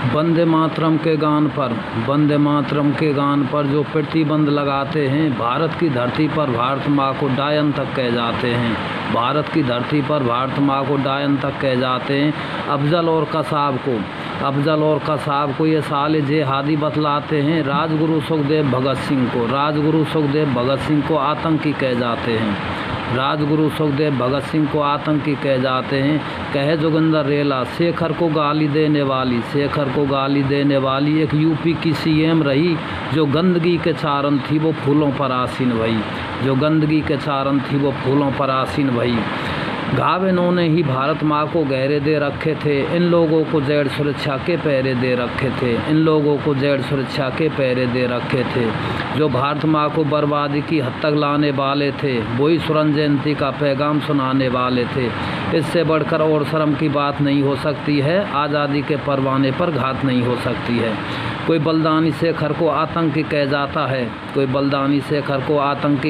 वंदे मातरम के गान पर जो प्रतिबंध लगाते हैं, भारत की धरती पर भारत माँ को डायन तक कह जाते हैं। भारत की धरती पर भारत माँ को डायन तक कह जाते हैं। अफजल और कसाब को ये साले जेहादी बतलाते हैं। राजगुरु सुखदेव भगत सिंह को आतंकी कह जाते हैं। राजगुरु सुखदेव भगत सिंह को आतंकी कह जाते हैं। कहे जोगिंदर रेला, शेखर को गाली देने वाली एक यूपी की सीएम रही, जो गंदगी के चारण थी वो फूलों पर आसीन भई। घाव इन्होंने ही भारत माँ को गहरे दे रखे थे। इन लोगों को जेड सुरक्षा के पहरे दे रखे थे। जो भारत माँ को बर्बादी की हद तक लाने वाले थे, वही स्वर्ण जयंती का पैगाम सुनाने वाले थे। इससे बढ़कर और शर्म की बात नहीं हो सकती है। आज़ादी के परवाने पर घात नहीं हो सकती है। कोई बलदानी शेखर को आतंकी कह जाता है।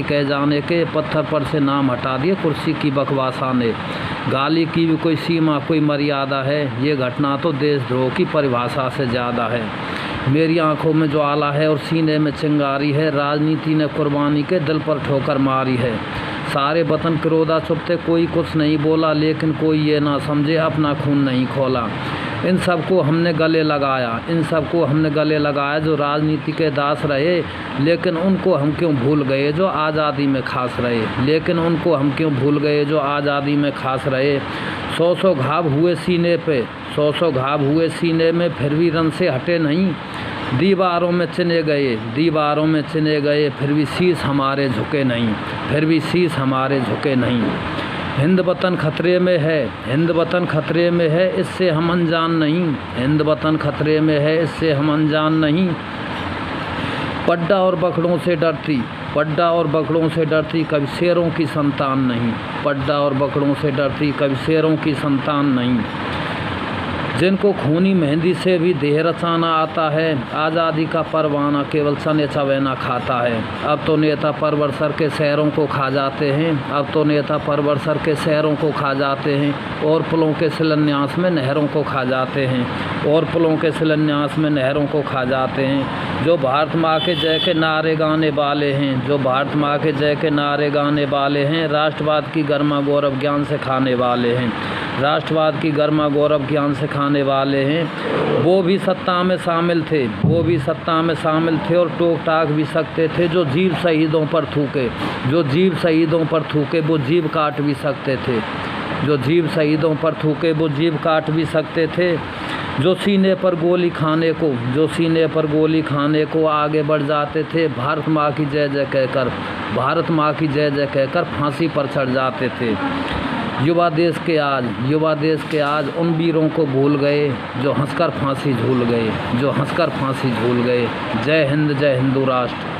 कह जाने के पत्थर पर से नाम हटा दिए कुर्सी की बकवासा ने। गाली की भी कोई सीमा, कोई मर्यादा है। ये घटना तो देशद्रोह की परिभाषा से ज़्यादा है। मेरी आंखों में ज्वाला है और सीने में चिंगारी है। राजनीति ने कुर्बानी के दिल पर ठोकर मारी है। सारे वतन क्रोधा चुप थे, कोई कुछ नहीं बोला, लेकिन कोई ये ना समझे अपना खून नहीं खोला। इन सबको हमने गले लगाया जो राजनीति के दास रहे, लेकिन उनको हम क्यों भूल गए जो आज़ादी में खास रहे। 100 घाव हुए सीने में फिर भी रन से हटे नहीं। दीवारों में चिने गए फिर भी शीश हमारे झुके नहीं। हिंद वतन खतरे में है, इससे हम अनजान नहीं। पड्डा और बकड़ों से डरती कभी शेरों की संतान नहीं। जिनको खूनी मेहंदी से भी देह रचाना आता है, आज़ादी का परवाना केवल सने चवैना खाता है। अब तो नेता परवरसर के शहरों को खा जाते हैं, और पुलों के शिलान्यास में नहरों को खा जाते हैं। जो भारत माँ के जय के नारे गाने वाले हैं, राष्ट्रवाद की गर्मा गौरव ज्ञान से खाने वाले हैं। वो भी सत्ता में शामिल थे और टोक टाक भी सकते थे। जो जीव शहीदों पर थूके वो जीव काट भी सकते थे। जो सीने पर गोली खाने को आगे बढ़ जाते थे, भारत माँ की जय जय कहकर फांसी पर चढ़ जाते थे। युवा देश के आज उन वीरों को भूल गए जो हंसकर फांसी झूल गए। जय हिंद, जय हिंदू राष्ट्र।